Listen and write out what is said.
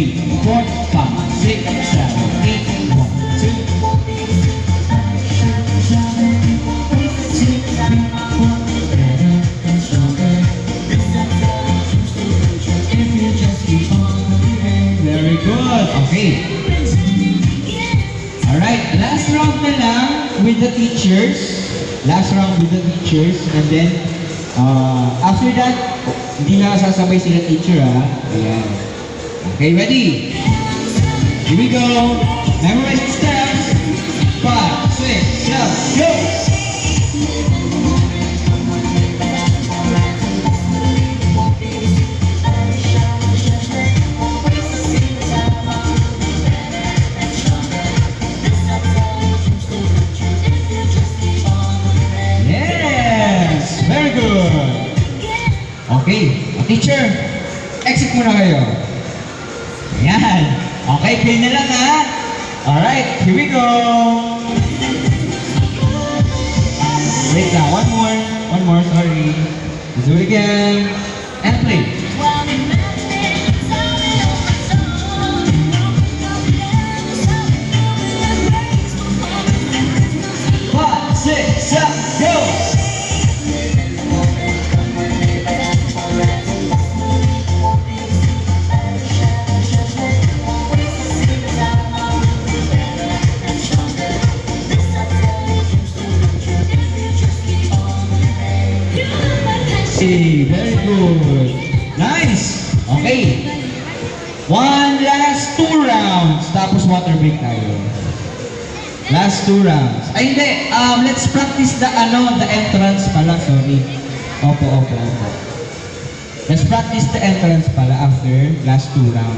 3, 4, 5, 6, 7, 8, 1, 2. Very good. Okay. Alright, last round na lang with the teachers. Last round with the teachers. And then, after that, hindi na sasabay sila teacher, ha? Ayan. Okay, ready? Here we go. Memorize the steps. 5, 6, 7, go! Okay, teacher, exit muna kayo. Ayan. Okay, play na lang, ha? Alright, here we go. Wait na, one more, sorry. Let's do it again. And play. 5, 6, 7, go! Very good. Nice. Okay. One last 2 rounds. Tapos water break tayo. Last 2 rounds. Ay, hindi. Let's practice the entrance pala. Sorry. Opo. Let's practice the entrance pala after last 2 rounds.